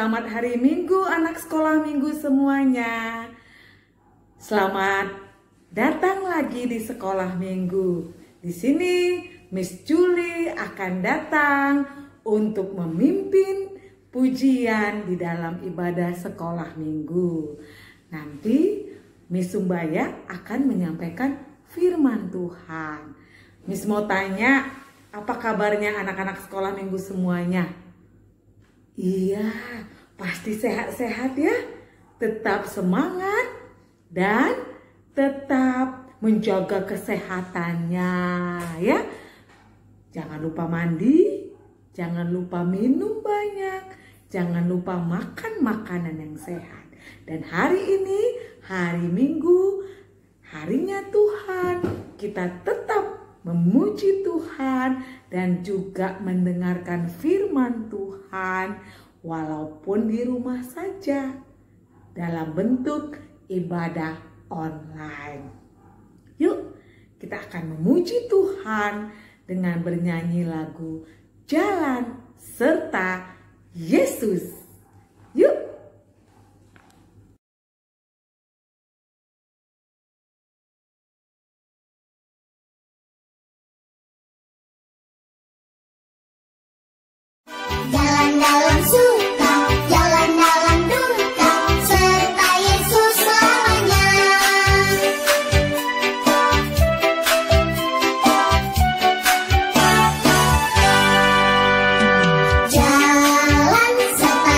Selamat hari Minggu anak sekolah minggu semuanya. Selamat datang lagi di sekolah minggu. Di sini Miss Julie akan datang untuk memimpin pujian di dalam ibadah sekolah minggu. Nanti Miss Sumbaya akan menyampaikan firman Tuhan. Miss mau tanya, apa kabarnya anak-anak sekolah minggu semuanya? Iya, pasti sehat-sehat ya. Tetap semangat dan tetap menjaga kesehatannya ya. Jangan lupa mandi, jangan lupa minum banyak, jangan lupa makan makanan yang sehat. Dan hari ini, hari Minggu, harinya Tuhan, kita tetap memuji Tuhan dan juga mendengarkan firman Tuhan walaupun di rumah saja dalam bentuk ibadah online. Yuk, kita akan memuji Tuhan dengan bernyanyi lagu Jalan Serta Yesus. Yuk. Jalan dalam suka, jalan dalam duka, serta Yesus selamanya. Jalan serta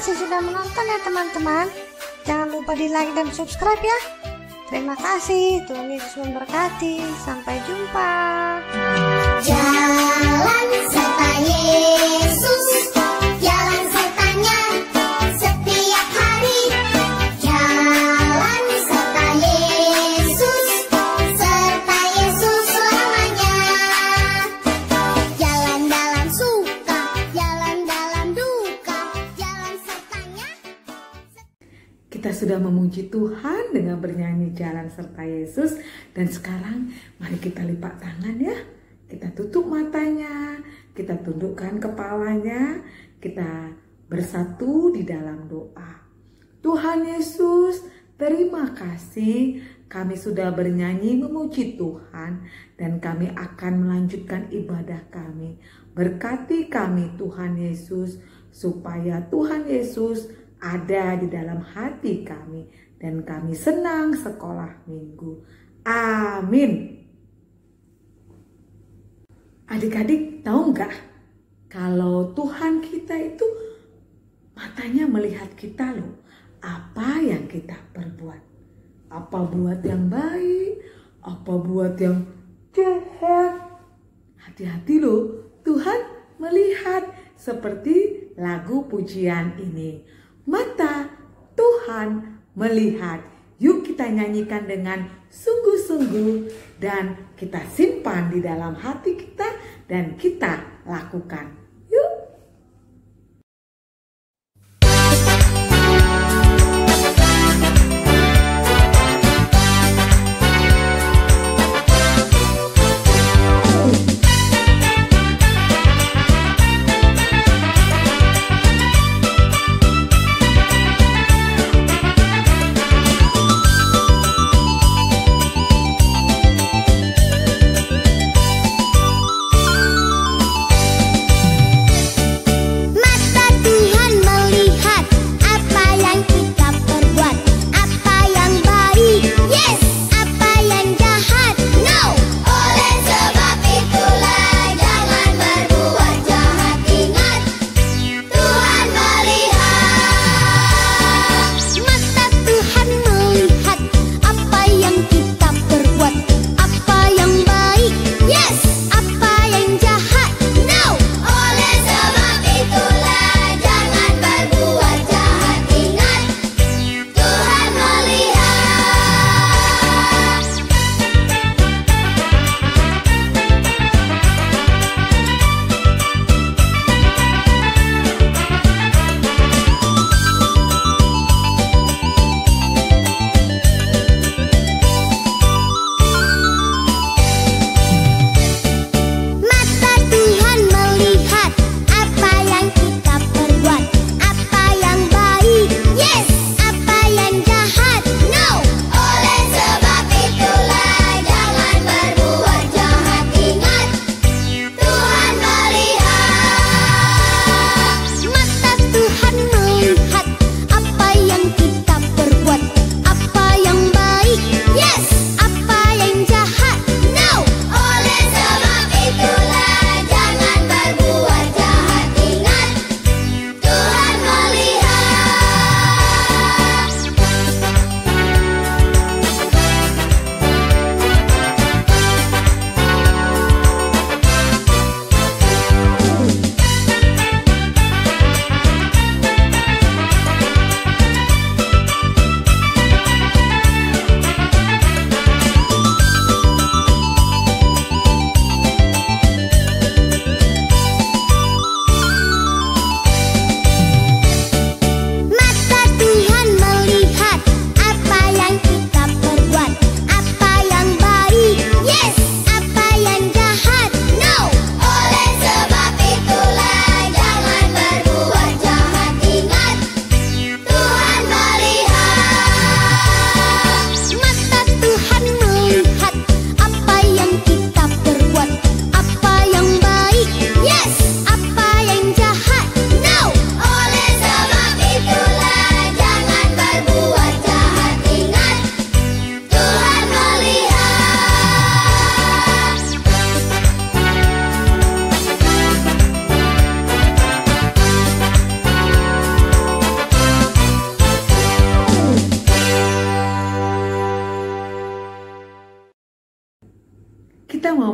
kasih sudah menonton ya teman-teman. Jangan lupa di like dan subscribe ya. Terima kasih, Tuhan Yesus memberkati. Sampai jumpa. Jalan serta Yesus, jalan sertanya setiap hari. Jalan serta Yesus selamanya. Jalan dalam suka, jalan dalam duka, jalan sertanya. Kita sudah memuji Tuhan dengan bernyanyi Jalan Serta Yesus. Dan sekarang mari kita lipat tangan ya. Kita tutup matanya, kita tundukkan kepalanya, kita bersatu di dalam doa. Tuhan Yesus, terima kasih kami sudah bernyanyi memuji Tuhan dan kami akan melanjutkan ibadah kami. Berkati kami Tuhan Yesus, supaya Tuhan Yesus ada di dalam hati kami dan kami senang sekolah minggu. Amin. Adik-adik tahu nggak kalau Tuhan kita itu matanya melihat kita loh, apa yang kita perbuat, apa buat yang baik, apa buat yang jahat. Hati-hati loh, Tuhan melihat, seperti lagu pujian ini. Mata Tuhan melihat. Yuk kita nyanyikan dengan sungguh-sungguh dan kita simpan di dalam hati kita dan kita lakukan. Yuk.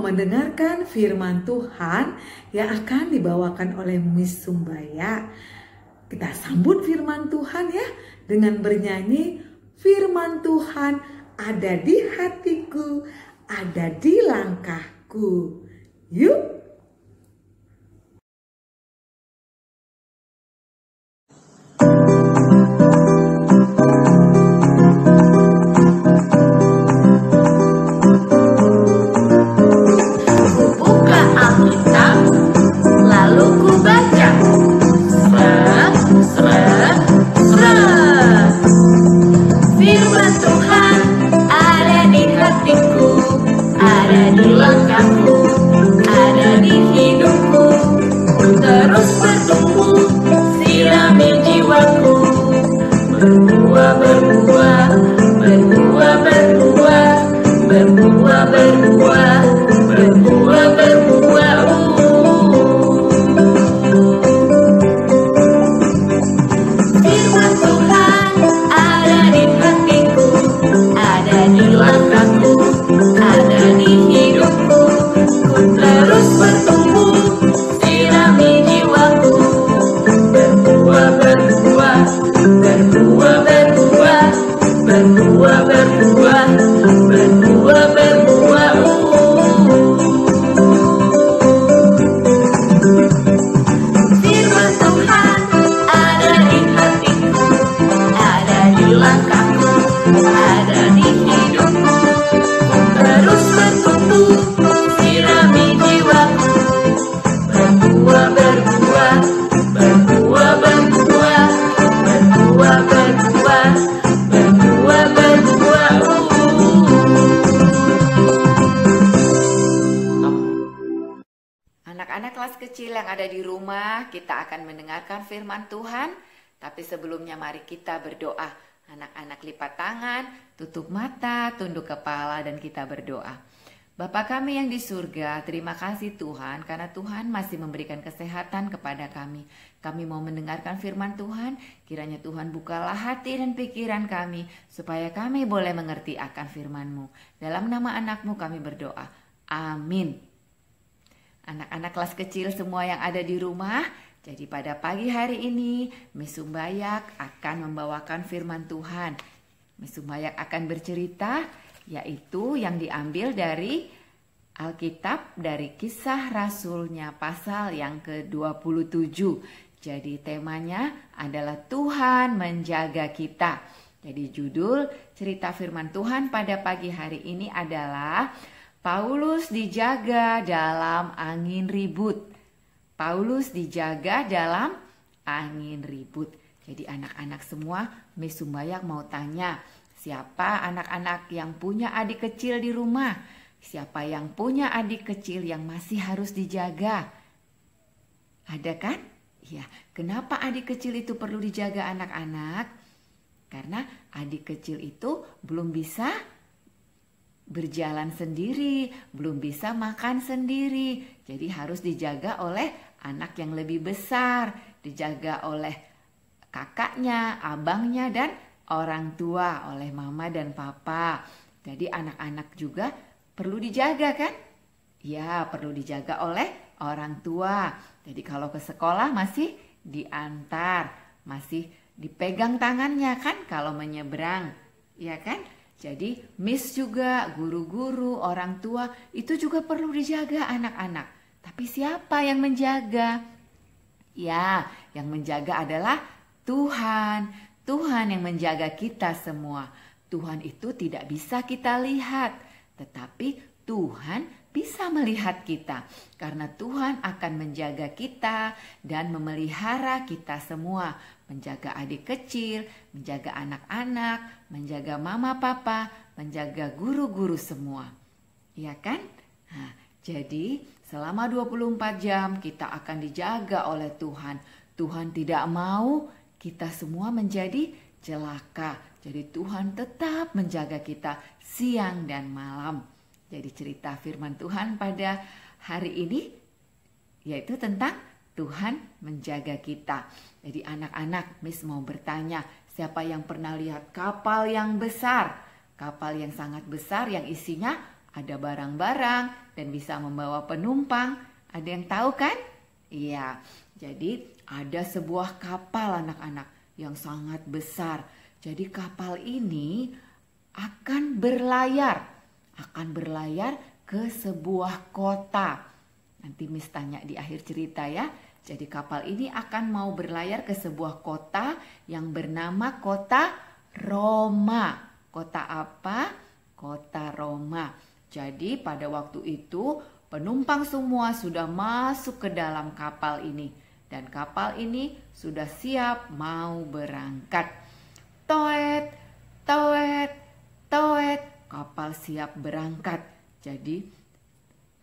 mendengarkan firman Tuhan yang akan dibawakan oleh Miss Sumbaya. Kita sambut firman Tuhan ya dengan bernyanyi, firman Tuhan ada di hatiku, ada di langkahku. Yuk. Anak-anak kelas kecil yang ada di rumah, kita akan mendengarkan firman Tuhan. Tapi sebelumnya mari kita berdoa. Anak-anak lipat tangan, tutup mata, tunduk kepala, dan kita berdoa. Bapa kami yang di surga, terima kasih Tuhan karena Tuhan masih memberikan kesehatan kepada kami. Kami mau mendengarkan firman Tuhan, kiranya Tuhan bukalah hati dan pikiran kami supaya kami boleh mengerti akan firman-Mu. Dalam nama anak-Mu kami berdoa. Amin. Anak-anak kelas kecil semua yang ada di rumah, jadi pada pagi hari ini Miss Sumbayak akan membawakan firman Tuhan. Miss Sumbayak akan bercerita, yaitu yang diambil dari Alkitab dari Kisah Rasulnya pasal yang ke-27. Jadi temanya adalah Tuhan menjaga kita. Jadi judul cerita firman Tuhan pada pagi hari ini adalah Paulus dijaga dalam angin ribut. Paulus dijaga dalam angin ribut. Jadi anak-anak semua, Miss Sumbayak mau tanya, siapa anak-anak yang punya adik kecil di rumah? Siapa yang punya adik kecil yang masih harus dijaga? Ada kan? Ya, kenapa adik kecil itu perlu dijaga anak-anak? Karena adik kecil itu belum bisa berjalan sendiri, belum bisa makan sendiri. Jadi harus dijaga oleh anak yang lebih besar, dijaga oleh kakaknya, abangnya, dan orang tua, oleh mama dan papa. Jadi anak-anak juga perlu dijaga kan? Ya, perlu dijaga oleh orang tua. Jadi kalau ke sekolah masih diantar, masih dipegang tangannya kan kalau menyeberang, ya kan? Jadi Miss juga, guru-guru, orang tua itu juga perlu dijaga anak-anak. Tapi siapa yang menjaga? Ya, yang menjaga adalah Tuhan. Tuhan yang menjaga kita semua. Tuhan itu tidak bisa kita lihat, tetapi Tuhan bisa melihat kita. Karena Tuhan akan menjaga kita dan memelihara kita semua. Menjaga adik kecil, menjaga anak-anak, menjaga mama papa, menjaga guru-guru semua. Iya kan? Nah, jadi selama 24 jam kita akan dijaga oleh Tuhan. Tuhan tidak mau kita semua menjadi celaka. Jadi Tuhan tetap menjaga kita siang dan malam. Jadi cerita firman Tuhan pada hari ini yaitu tentang Tuhan menjaga kita. Jadi anak-anak, Miss mau bertanya, siapa yang pernah lihat kapal yang besar? Kapal yang sangat besar yang isinya ada barang-barang dan bisa membawa penumpang. Ada yang tahu kan? Iya, jadi ada sebuah kapal anak-anak yang sangat besar. Jadi kapal ini akan berlayar ke sebuah kota. Nanti Miss tanya di akhir cerita ya. Jadi kapal ini akan mau berlayar ke sebuah kota yang bernama kota Roma. Kota apa? Kota Roma. Jadi pada waktu itu penumpang semua sudah masuk ke dalam kapal ini. Dan kapal ini sudah siap mau berangkat. Toet, toet, toet. Kapal siap berangkat. Jadi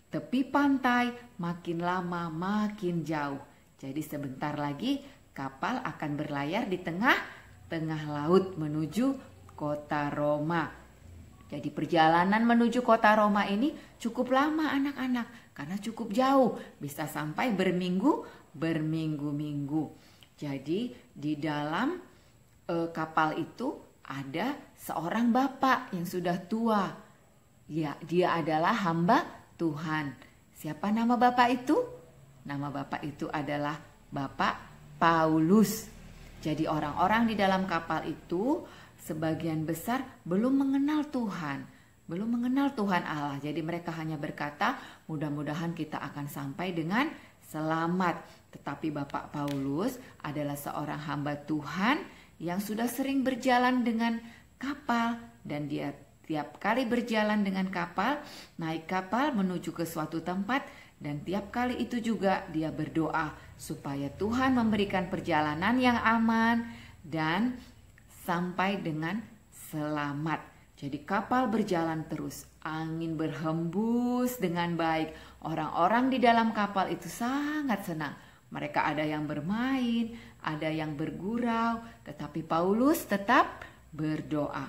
tepi pantai makin lama makin jauh. Jadi sebentar lagi kapal akan berlayar di tengah laut menuju kota Roma. Jadi perjalanan menuju kota Roma ini cukup lama anak-anak karena cukup jauh, bisa sampai berminggu-minggu. Jadi di dalam kapal itu ada seorang bapak yang sudah tua. Ya, dia adalah hamba Tuhan. Siapa nama bapak itu? Nama bapak itu adalah Bapak Paulus. Jadi orang-orang di dalam kapal itu sebagian besar belum mengenal Tuhan. Belum mengenal Tuhan Allah. Jadi mereka hanya berkata, mudah-mudahan kita akan sampai dengan selamat. Tetapi Bapak Paulus adalah seorang hamba Tuhan yang sudah sering berjalan dengan kapal. Dan dia tiap kali berjalan dengan kapal, naik kapal menuju ke suatu tempat. Dan tiap kali itu juga dia berdoa supaya Tuhan memberikan perjalanan yang aman dan sampai dengan selamat. Jadi kapal berjalan terus, angin berhembus dengan baik. Orang-orang di dalam kapal itu sangat senang. Mereka ada yang bermain, ada yang bergurau, tetapi Paulus tetap berdoa.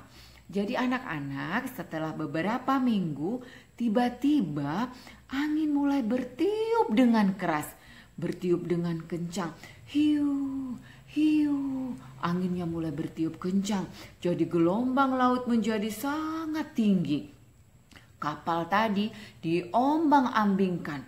Jadi anak-anak setelah beberapa minggu, tiba-tiba angin mulai bertiup dengan keras, bertiup dengan kencang. Hiu, hiu, anginnya mulai bertiup kencang. Jadi gelombang laut menjadi sangat tinggi. Kapal tadi diombang-ambingkan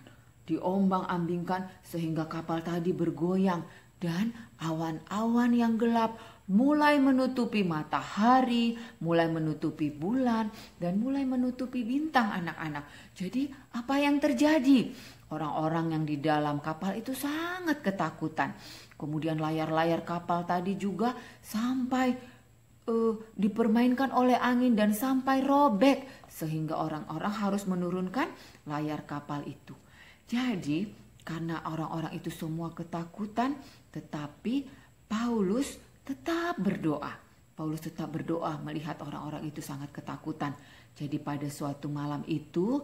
sehingga kapal tadi bergoyang. Dan awan-awan yang gelap mulai menutupi matahari, mulai menutupi bulan, dan mulai menutupi bintang anak-anak. Jadi apa yang terjadi? Orang-orang yang di dalam kapal itu sangat ketakutan. Kemudian layar-layar kapal tadi juga sampai dipermainkan oleh angin dan sampai robek. Sehingga orang-orang harus menurunkan layar kapal itu. Jadi karena orang-orang itu semua ketakutan, tetapi Paulus tetap berdoa. Paulus tetap berdoa melihat orang-orang itu sangat ketakutan. Jadi pada suatu malam itu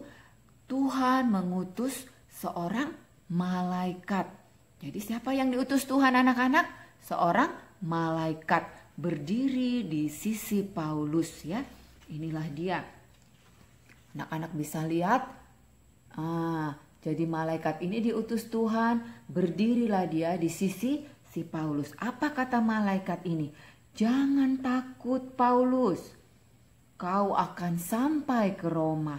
Tuhan mengutus seorang malaikat. Jadi siapa yang diutus Tuhan anak-anak? Seorang malaikat berdiri di sisi Paulus ya. Inilah dia. Anak-anak bisa lihat. Jadi malaikat ini diutus Tuhan, berdirilah dia di sisi si Paulus. Apa kata malaikat ini? Jangan takut Paulus, kau akan sampai ke Roma.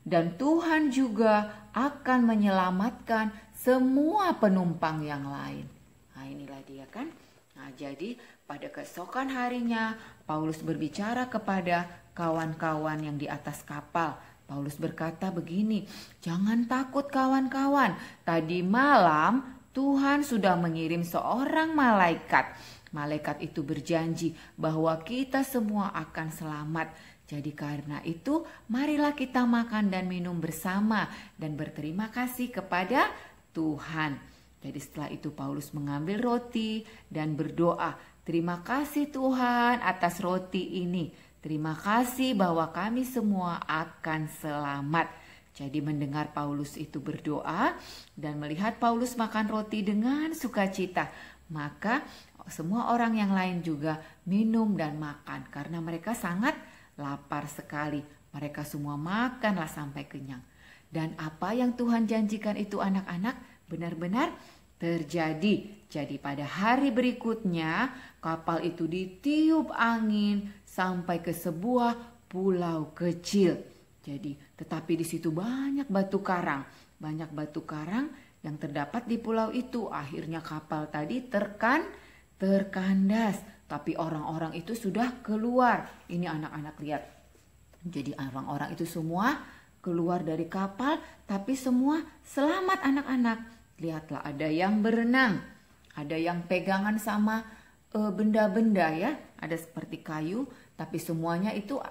Dan Tuhan juga akan menyelamatkan semua penumpang yang lain. Nah inilah dia kan. Nah jadi pada keesokan harinya Paulus berbicara kepada kawan-kawan yang di atas kapal. Paulus berkata begini, jangan takut kawan-kawan. Tadi malam Tuhan sudah mengirim seorang malaikat. Malaikat itu berjanji bahwa kita semua akan selamat. Jadi karena itu marilah kita makan dan minum bersama dan berterima kasih kepada Tuhan. Jadi setelah itu Paulus mengambil roti dan berdoa, terima kasih Tuhan atas roti ini. Terima kasih bahwa kami semua akan selamat. Jadi mendengar Paulus itu berdoa dan melihat Paulus makan roti dengan sukacita, maka semua orang yang lain juga minum dan makan karena mereka sangat lapar sekali. Mereka semua makanlah sampai kenyang. Dan apa yang Tuhan janjikan itu anak-anak benar-benar terjadi. Jadi pada hari berikutnya kapal itu ditiup angin sampai ke sebuah pulau kecil. Jadi, tetapi di situ banyak batu karang yang terdapat di pulau itu. Akhirnya kapal tadi terkandas, tapi orang-orang itu sudah keluar. Ini anak-anak lihat. Jadi orang-orang itu semua keluar dari kapal, tapi semua selamat anak-anak. Lihatlah, ada yang berenang, ada yang pegangan sama benda-benda ya, ada seperti kayu, tapi semuanya itu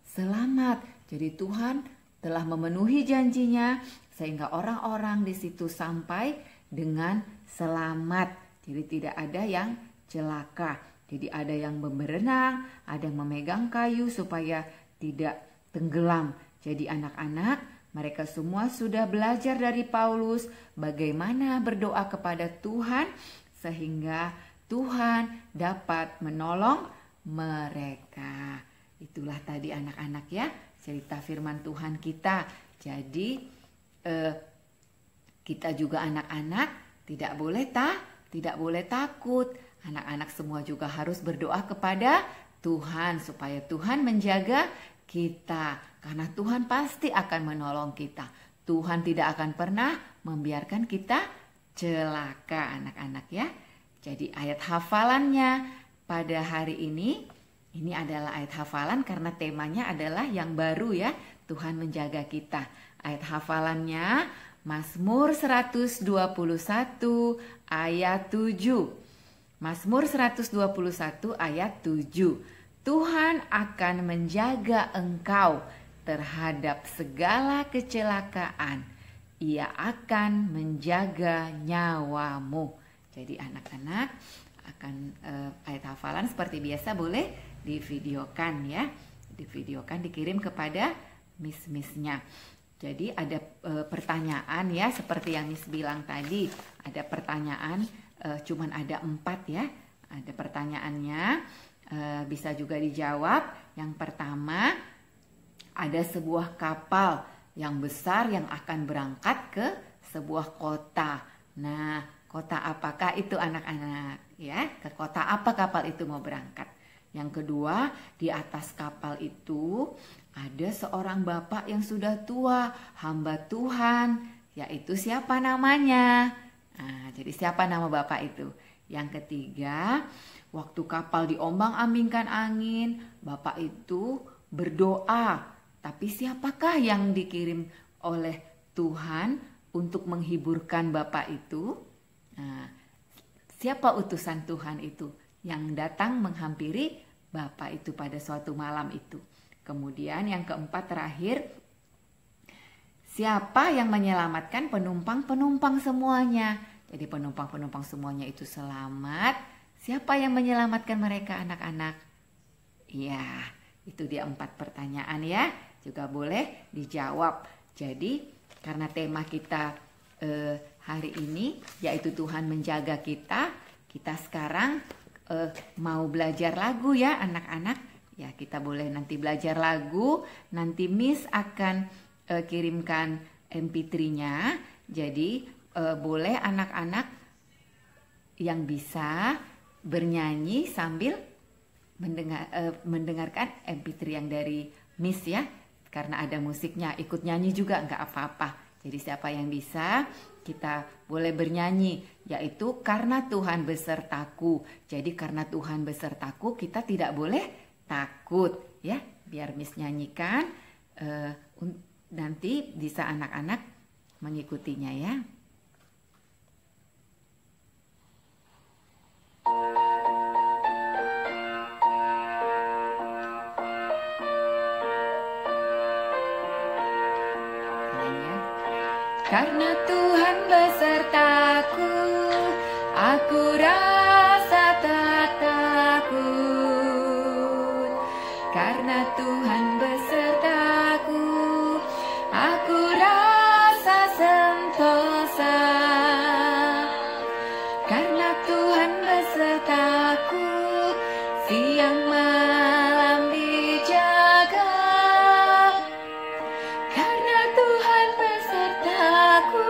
selamat. Jadi Tuhan telah memenuhi janjinya sehingga orang-orang di situ sampai dengan selamat. Jadi tidak ada yang celaka. Jadi ada yang berenang, ada yang memegang kayu supaya tidak tenggelam. Jadi anak-anak, mereka semua sudah belajar dari Paulus bagaimana berdoa kepada Tuhan sehingga Tuhan dapat menolong mereka. Itulah tadi anak-anak ya, cerita firman Tuhan kita. Jadi kita juga anak-anak tidak boleh takut. Anak-anak semua juga harus berdoa kepada Tuhan supaya Tuhan menjaga kita. Karena Tuhan pasti akan menolong kita. Tuhan tidak akan pernah membiarkan kita celaka anak-anak ya. Jadi ayat hafalannya pada hari ini adalah ayat hafalan karena temanya adalah yang baru ya. Tuhan menjaga kita. Ayat hafalannya Mazmur 121 ayat 7. Mazmur 121 ayat 7. Tuhan akan menjaga engkau terhadap segala kecelakaan. Ia akan menjaga nyawamu. Jadi anak-anak akan ayat hafalan seperti biasa boleh divideokan ya. Divideokan, dikirim kepada miss-missnya. Jadi ada pertanyaan ya, seperti yang Miss bilang tadi. Ada pertanyaan, cuman ada 4 ya. Ada pertanyaannya, bisa juga dijawab. Yang pertama, ada sebuah kapal yang besar yang akan berangkat ke sebuah kota. Nah, kota apakah itu anak-anak? Ya, ke kota apa kapal itu mau berangkat? Yang kedua, di atas kapal itu ada seorang bapak yang sudah tua, hamba Tuhan, yaitu siapa namanya? Nah, jadi siapa nama bapak itu? Yang ketiga, waktu kapal diombang-ambingkan angin, bapak itu berdoa. Tapi siapakah yang dikirim oleh Tuhan untuk menghiburkan bapak itu? Nah, siapa utusan Tuhan itu yang datang menghampiri bapak itu pada suatu malam itu? Kemudian yang keempat terakhir, siapa yang menyelamatkan penumpang-penumpang semuanya? Jadi penumpang-penumpang semuanya itu selamat. Siapa yang menyelamatkan mereka anak-anak? Ya, itu dia 4 pertanyaan ya. Juga boleh dijawab. Jadi karena tema kita hari ini yaitu Tuhan menjaga kita, kita sekarang mau belajar lagu ya anak-anak. Ya, kita boleh nanti belajar lagu. Nanti Miss akan kirimkan MP3-nya. Jadi boleh anak-anak yang bisa bernyanyi sambil mendengarkan MP3 yang dari Miss ya. Karena ada musiknya, ikut nyanyi juga nggak apa-apa. Jadi siapa yang bisa, kita boleh bernyanyi. Yaitu karena Tuhan besertaku. Jadi karena Tuhan besertaku, kita tidak boleh takut ya. Biar Miss nyanyikan, nanti bisa anak-anak mengikutinya ya. Karena Tuhan besertaku, aku rasa tak takut. Karena Tuhan besertaku, aku rasa sentosa. Karena Tuhan besertaku, siang malam dijaga. Karena Tuhan besertaku,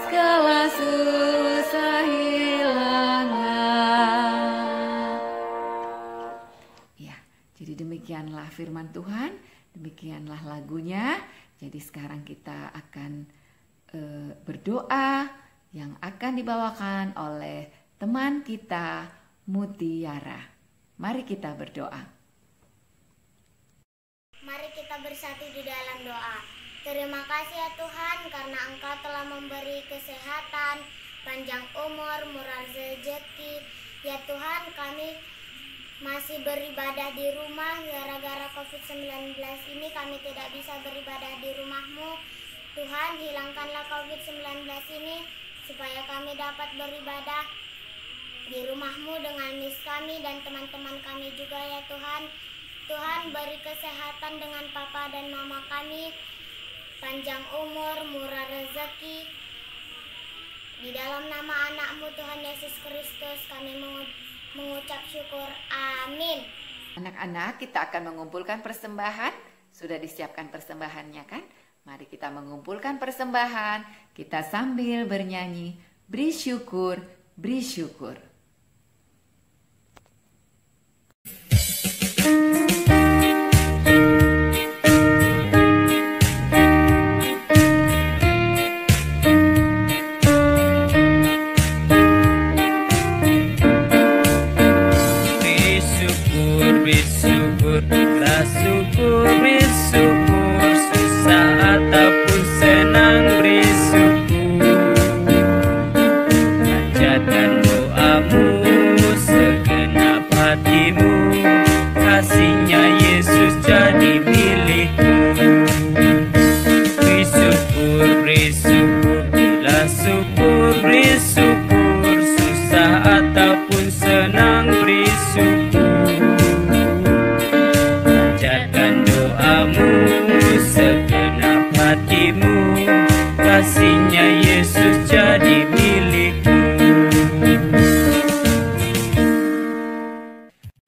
segala susah hilanglah. Ya, jadi demikianlah firman Tuhan Demikianlah lagunya. Jadi sekarang kita akan berdoa yang akan dibawakan oleh teman kita Mutiara. Mari kita berdoa. Mari kita bersatu di dalam doa. Terima kasih ya Tuhan karena Engkau telah memberi kesehatan, panjang umur, murah rezeki. Ya Tuhan, kami masih beribadah di rumah gara-gara COVID-19 ini kami tidak bisa beribadah di rumah-Mu. Tuhan, hilangkanlah COVID-19 ini supaya kami dapat beribadah di rumah-Mu dengan mis kami dan teman-teman kami juga ya Tuhan. Tuhan, beri kesehatan dengan papa dan mama kami, panjang umur, murah rezeki. Di dalam nama anak-Mu Tuhan Yesus Kristus kami mengucap syukur. Amin. Anak-anak, kita akan mengumpulkan persembahan. Sudah disiapkan persembahannya kan? Mari kita mengumpulkan persembahan. Kita sambil bernyanyi, beri syukur, beri syukur.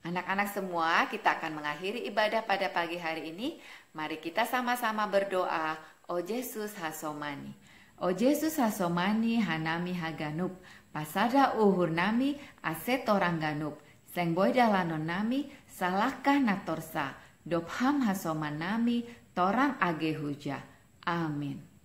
Anak-anak semua, kita akan mengakhiri ibadah pada pagi hari ini. Mari kita sama-sama berdoa. O Yesus hasomani. O Yesus hasomani hanami haganup. Pasada uhur nami aset orang ganup. Seng boy dalanon nami salahkah natorsa. Dopham hasoman nami torang age huja. Amin.